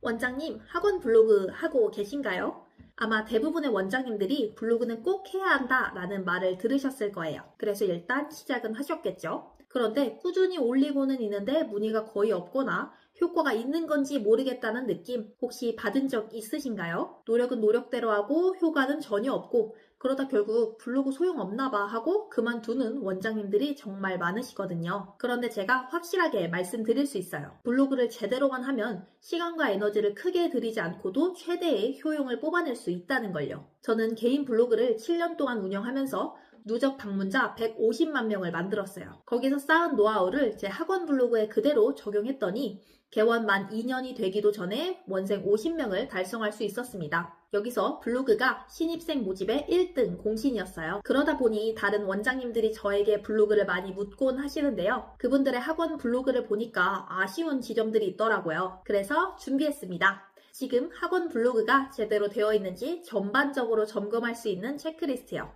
원장님, 학원 블로그 하고 계신가요? 아마 대부분의 원장님들이 블로그는 꼭 해야 한다라는 말을 들으셨을 거예요. 그래서 일단 시작은 하셨겠죠? 그런데 꾸준히 올리고는 있는데 문의가 거의 없거나 효과가 있는 건지 모르겠다는 느낌 혹시 받은 적 있으신가요? 노력은 노력대로 하고 효과는 전혀 없고 그러다 결국 블로그 소용없나 봐 하고 그만두는 원장님들이 정말 많으시거든요. 그런데 제가 확실하게 말씀드릴 수 있어요. 블로그를 제대로만 하면 시간과 에너지를 크게 들이지 않고도 최대의 효용을 뽑아낼 수 있다는 걸요. 저는 개인 블로그를 7년 동안 운영하면서 누적 방문자 150만 명을 만들었어요. 거기서 쌓은 노하우를 제 학원 블로그에 그대로 적용했더니 개원 만 2년이 되기도 전에 원생 50명을 달성할 수 있었습니다. 여기서 블로그가 신입생 모집의 1등 공신이었어요. 그러다 보니 다른 원장님들이 저에게 블로그를 많이 묻곤 하시는데요. 그분들의 학원 블로그를 보니까 아쉬운 지점들이 있더라고요. 그래서 준비했습니다. 지금 학원 블로그가 제대로 되어 있는지 전반적으로 점검할 수 있는 체크리스트요.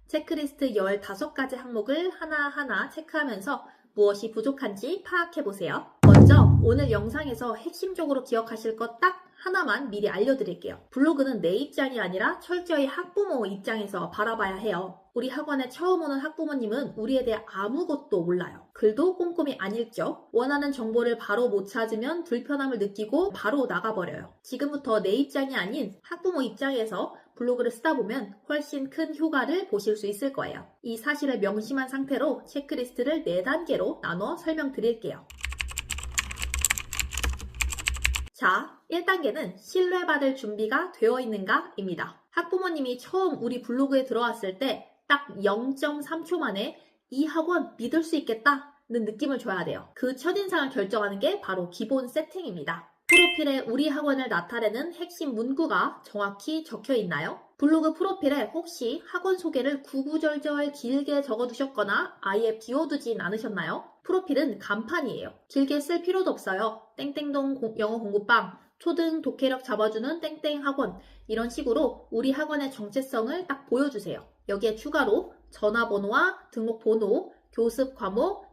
체크리스트 15가지 항목을 하나하나 체크하면서 무엇이 부족한지 파악해보세요. 먼저 오늘 영상에서 핵심적으로 기억하실 것 딱 하나만 미리 알려드릴게요. 블로그는 내 입장이 아니라 철저히 학부모 입장에서 바라봐야 해요. 우리 학원에 처음 오는 학부모님은 우리에 대해 아무것도 몰라요. 글도 꼼꼼히 안 읽죠. 원하는 정보를 바로 못 찾으면 불편함을 느끼고 바로 나가버려요. 지금부터 내 입장이 아닌 학부모 입장에서 블로그를 쓰다 보면 훨씬 큰 효과를 보실 수 있을 거예요. 이 사실을 명심한 상태로 체크리스트를 4단계로 나눠 설명드릴게요. 자, 1단계는 신뢰받을 준비가 되어 있는가입니다. 학부모님이 처음 우리 블로그에 들어왔을 때 딱 0.3초 만에 이 학원 믿을 수 있겠다는 느낌을 줘야 돼요. 그 첫인상을 결정하는 게 바로 기본 세팅입니다. 프로필에 우리 학원을 나타내는 핵심 문구가 정확히 적혀 있나요? 블로그 프로필에 혹시 학원 소개를 구구절절 길게 적어두셨거나 아예 비워두진 않으셨나요? 프로필은 간판이에요. 길게 쓸 필요도 없어요. 땡땡동 영어 공부방, 초등 독해력 잡아주는 땡땡 학원 이런 식으로 우리 학원의 정체성을 딱 보여주세요. 여기에 추가로 전화번호와 등록번호, 교습 과목,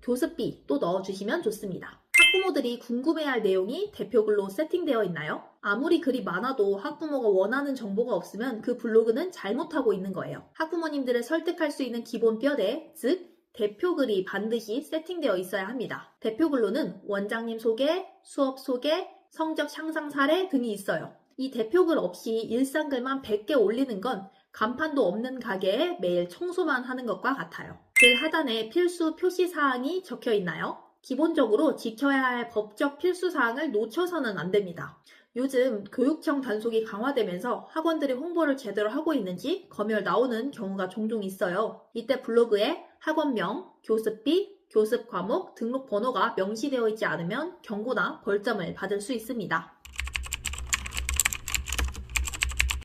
교습비 또 넣어주시면 좋습니다. 학부모들이 궁금해할 내용이 대표글로 세팅되어 있나요? 아무리 글이 많아도 학부모가 원하는 정보가 없으면 그 블로그는 잘못하고 있는 거예요. 학부모님들을 설득할 수 있는 기본 뼈대, 즉 대표글이 반드시 세팅되어 있어야 합니다. 대표글로는 원장님 소개, 수업 소개, 성적 향상 사례 등이 있어요. 이 대표글 없이 일상글만 100개 올리는 건 간판도 없는 가게에 매일 청소만 하는 것과 같아요. 글 하단에 필수 표시사항이 적혀 있나요? 기본적으로 지켜야 할 법적 필수사항을 놓쳐서는 안 됩니다. 요즘 교육청 단속이 강화되면서 학원들이 홍보를 제대로 하고 있는지 검열 나오는 경우가 종종 있어요. 이때 블로그에 학원명, 교습비, 교습 과목, 등록 번호가 명시되어 있지 않으면 경고나 벌점을 받을 수 있습니다.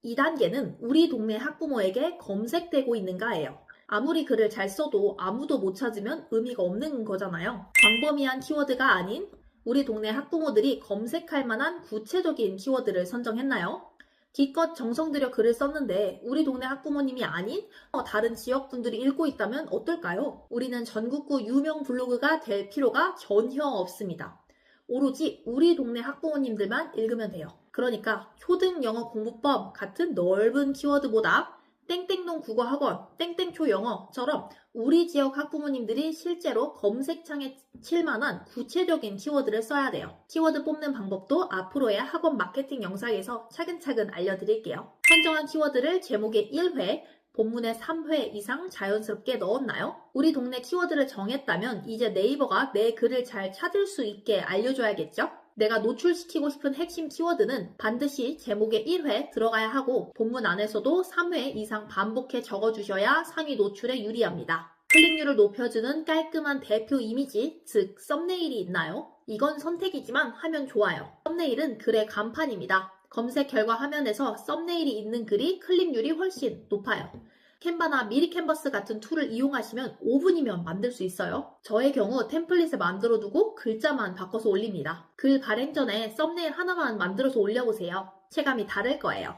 2단계는 우리 동네 학부모에게 검색되고 있는가예요. 아무리 글을 잘 써도 아무도 못 찾으면 의미가 없는 거잖아요. 광범위한 키워드가 아닌 우리 동네 학부모들이 검색할 만한 구체적인 키워드를 선정했나요? 기껏 정성 들여 글을 썼는데 우리 동네 학부모님이 아닌 다른 지역분들이 읽고 있다면 어떨까요? 우리는 전국구 유명 블로그가 될 필요가 전혀 없습니다. 오로지 우리 동네 학부모님들만 읽으면 돼요. 그러니까 초등 영어 공부법 같은 넓은 키워드보다 땡땡동 국어학원, 땡땡초 영어처럼 우리 지역 학부모님들이 실제로 검색창에 칠만한 구체적인 키워드를 써야 돼요. 키워드 뽑는 방법도 앞으로의 학원 마케팅 영상에서 차근차근 알려드릴게요. 선정한 키워드를 제목의 1회, 본문의 3회 이상 자연스럽게 넣었나요? 우리 동네 키워드를 정했다면 이제 네이버가 내 글을 잘 찾을 수 있게 알려줘야겠죠? 내가 노출시키고 싶은 핵심 키워드는 반드시 제목의 1회 들어가야 하고 본문 안에서도 3회 이상 반복해 적어주셔야 상위 노출에 유리합니다. 클릭률을 높여주는 깔끔한 대표 이미지, 즉 썸네일이 있나요? 이건 선택이지만 하면 좋아요. 썸네일은 글의 간판입니다. 검색 결과 화면에서 썸네일이 있는 글이 클릭률이 훨씬 높아요. 캔바나 미리 캔버스 같은 툴을 이용하시면 5분이면 만들 수 있어요. 저의 경우 템플릿을 만들어두고 글자만 바꿔서 올립니다. 글 발행 전에 썸네일 하나만 만들어서 올려보세요. 체감이 다를 거예요.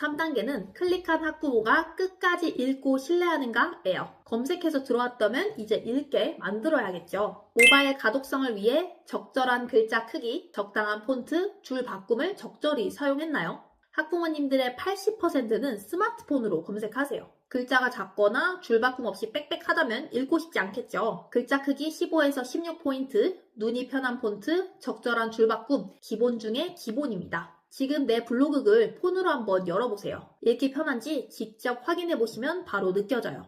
3단계는 클릭한 학부모가 끝까지 읽고 신뢰하는가예요. 검색해서 들어왔다면 이제 읽게 만들어야겠죠. 모바일 가독성을 위해 적절한 글자 크기, 적당한 폰트, 줄 바꿈을 적절히 사용했나요? 학부모님들의 80%는 스마트폰으로 검색하세요. 글자가 작거나 줄 바꿈 없이 빽빽하다면 읽고 싶지 않겠죠. 글자 크기 15에서 16포인트, 눈이 편한 폰트, 적절한 줄 바꿈, 기본 중에 기본입니다. 지금 내 블로그 글 폰으로 한번 열어보세요. 읽기 편한지 직접 확인해보시면 바로 느껴져요.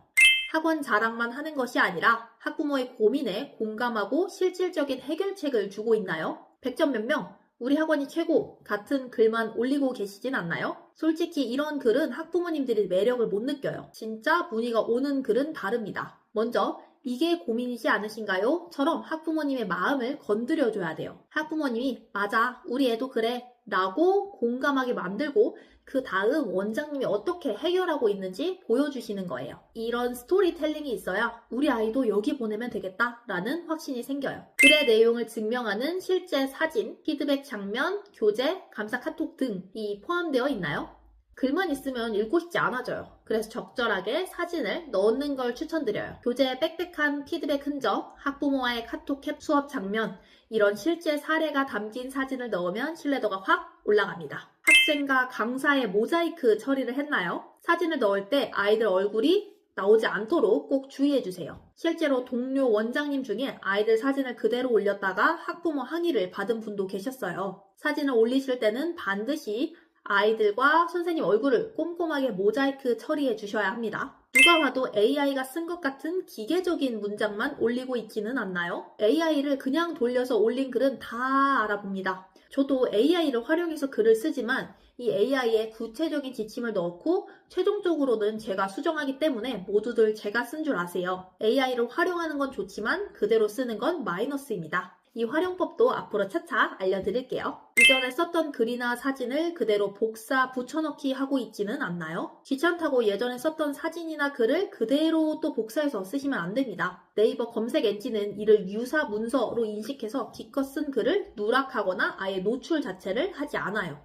학원 자랑만 하는 것이 아니라 학부모의 고민에 공감하고 실질적인 해결책을 주고 있나요? 100점 몇 명? 우리 학원이 최고 같은 글만 올리고 계시진 않나요? 솔직히 이런 글은 학부모님들이 매력을 못 느껴요. 진짜 문의가 오는 글은 다릅니다. 먼저 이게 고민이지 않으신가요? 처럼 학부모님의 마음을 건드려줘야 돼요. 학부모님이 맞아 우리 애도 그래 라고 공감하게 만들고 그 다음 원장님이 어떻게 해결하고 있는지 보여주시는 거예요. 이런 스토리텔링이 있어야 우리 아이도 여기 보내면 되겠다 라는 확신이 생겨요. 글의 내용을 증명하는 실제 사진, 피드백 장면, 교재, 감사 카톡 등이 포함되어 있나요? 글만 있으면 읽고 싶지 않아져요. 그래서 적절하게 사진을 넣는 걸 추천드려요. 교재에 빽빽한 피드백 흔적, 학부모와의 카톡 캡 수업 장면, 이런 실제 사례가 담긴 사진을 넣으면 신뢰도가 확 올라갑니다. 학생과 강사의 모자이크 처리를 했나요? 사진을 넣을 때 아이들 얼굴이 나오지 않도록 꼭 주의해주세요. 실제로 동료 원장님 중에 아이들 사진을 그대로 올렸다가 학부모 항의를 받은 분도 계셨어요. 사진을 올리실 때는 반드시 아이들과 선생님 얼굴을 꼼꼼하게 모자이크 처리해 주셔야 합니다. 누가 봐도 AI가 쓴 것 같은 기계적인 문장만 올리고 있지는 않나요? AI를 그냥 돌려서 올린 글은 다 알아봅니다. 저도 AI를 활용해서 글을 쓰지만 이 AI에 구체적인 지침을 넣고 최종적으로는 제가 수정하기 때문에 모두들 제가 쓴 줄 아세요. AI를 활용하는 건 좋지만 그대로 쓰는 건 마이너스입니다. 이 활용법도 앞으로 차차 알려드릴게요. 이전에 썼던 글이나 사진을 그대로 복사, 붙여넣기 하고 있지는 않나요? 귀찮다고 예전에 썼던 사진이나 글을 그대로 또 복사해서 쓰시면 안 됩니다. 네이버 검색 엔진은 이를 유사 문서로 인식해서 기껏 쓴 글을 누락하거나 아예 노출 자체를 하지 않아요.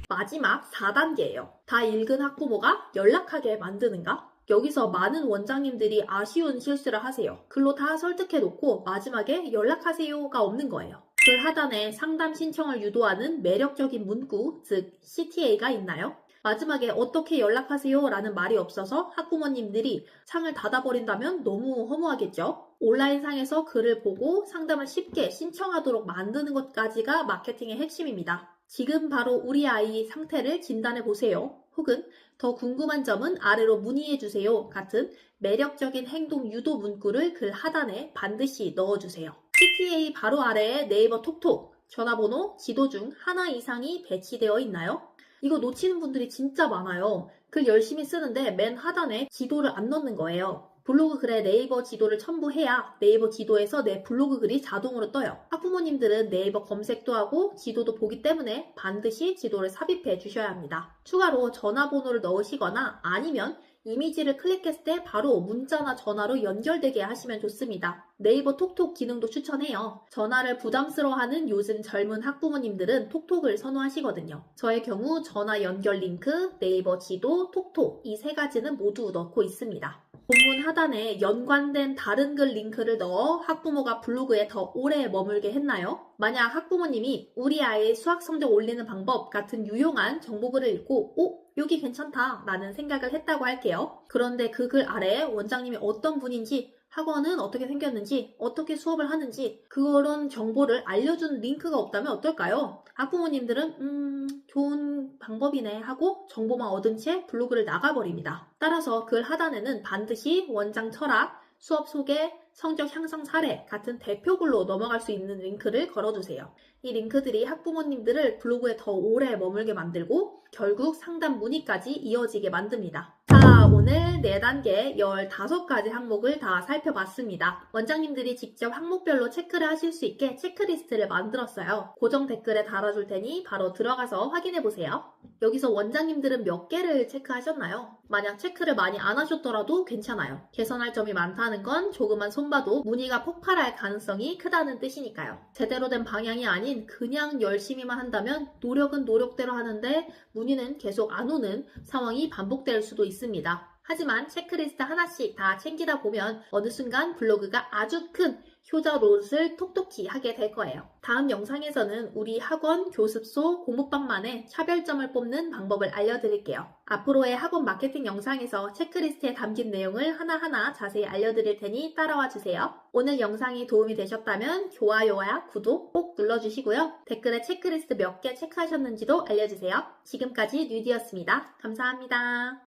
마지막 4단계예요. 다 읽은 학부모가 연락하게 만드는가? 여기서 많은 원장님들이 아쉬운 실수를 하세요. 글로 다 설득해놓고 마지막에 연락하세요가 없는 거예요. 글 하단에 상담 신청을 유도하는 매력적인 문구, 즉 CTA가 있나요? 마지막에 어떻게 연락하세요? 라는 말이 없어서 학부모님들이 창을 닫아버린다면 너무 허무하겠죠? 온라인상에서 글을 보고 상담을 쉽게 신청하도록 만드는 것까지가 마케팅의 핵심입니다. 지금 바로 우리 아이 상태를 진단해보세요. 혹은 더 궁금한 점은 아래로 문의해주세요 같은 매력적인 행동 유도 문구를 글 하단에 반드시 넣어주세요. CTA 바로 아래에 네이버 톡톡, 전화번호, 지도 중 하나 이상이 배치되어 있나요? 이거 놓치는 분들이 진짜 많아요. 글 열심히 쓰는데 맨 하단에 지도를 안 넣는 거예요. 블로그 글에 네이버 지도를 첨부해야 네이버 지도에서 내 블로그 글이 자동으로 떠요. 학부모님들은 네이버 검색도 하고 지도도 보기 때문에 반드시 지도를 삽입해 주셔야 합니다. 추가로 전화번호를 넣으시거나 아니면 이미지를 클릭했을 때 바로 문자나 전화로 연결되게 하시면 좋습니다. 네이버 톡톡 기능도 추천해요. 전화를 부담스러워하는 요즘 젊은 학부모님들은 톡톡을 선호하시거든요. 저의 경우 전화 연결 링크, 네이버 지도, 톡톡 이 세 가지는 모두 넣고 있습니다. 본문 하단에 연관된 다른 글 링크를 넣어 학부모가 블로그에 더 오래 머물게 했나요? 만약 학부모님이 우리 아이의 수학 성적 올리는 방법 같은 유용한 정보글을 읽고 여기 괜찮다 라는 생각을 했다고 할게요. 그런데 그 글 아래에 원장님이 어떤 분인지 학원은 어떻게 생겼는지, 어떻게 수업을 하는지 그런 정보를 알려주는 링크가 없다면 어떨까요? 학부모님들은 좋은 방법이네 하고 정보만 얻은 채 블로그를 나가버립니다. 따라서 글 하단에는 반드시 원장 철학, 수업 소개, 성적 향상 사례 같은 대표글로 넘어갈 수 있는 링크를 걸어두세요. 이 링크들이 학부모님들을 블로그에 더 오래 머물게 만들고 결국 상담 문의까지 이어지게 만듭니다. 자, 자, 오늘 4단계 15가지 항목을 다 살펴봤습니다. 원장님들이 직접 항목별로 체크를 하실 수 있게 체크리스트를 만들었어요. 고정 댓글에 달아줄 테니 바로 들어가서 확인해보세요. 여기서 원장님들은 몇 개를 체크하셨나요? 만약 체크를 많이 안 하셨더라도 괜찮아요. 개선할 점이 많다는 건 조금만 손봐도 문의가 폭발할 가능성이 크다는 뜻이니까요. 제대로 된 방향이 아닌 그냥 열심히만 한다면 노력은 노력대로 하는데 문의는 계속 안 오는 상황이 반복될 수도 있습니다. 하지만 체크리스트 하나씩 다 챙기다 보면 어느 순간 블로그가 아주 큰 효자 노릇을 톡톡히 하게 될 거예요. 다음 영상에서는 우리 학원, 교습소, 공부방만의 차별점을 뽑는 방법을 알려드릴게요. 앞으로의 학원 마케팅 영상에서 체크리스트에 담긴 내용을 하나하나 자세히 알려드릴 테니 따라와 주세요. 오늘 영상이 도움이 되셨다면 좋아요와 구독 꼭 눌러주시고요. 댓글에 체크리스트 몇 개 체크하셨는지도 알려주세요. 지금까지 뉴디였습니다. 감사합니다.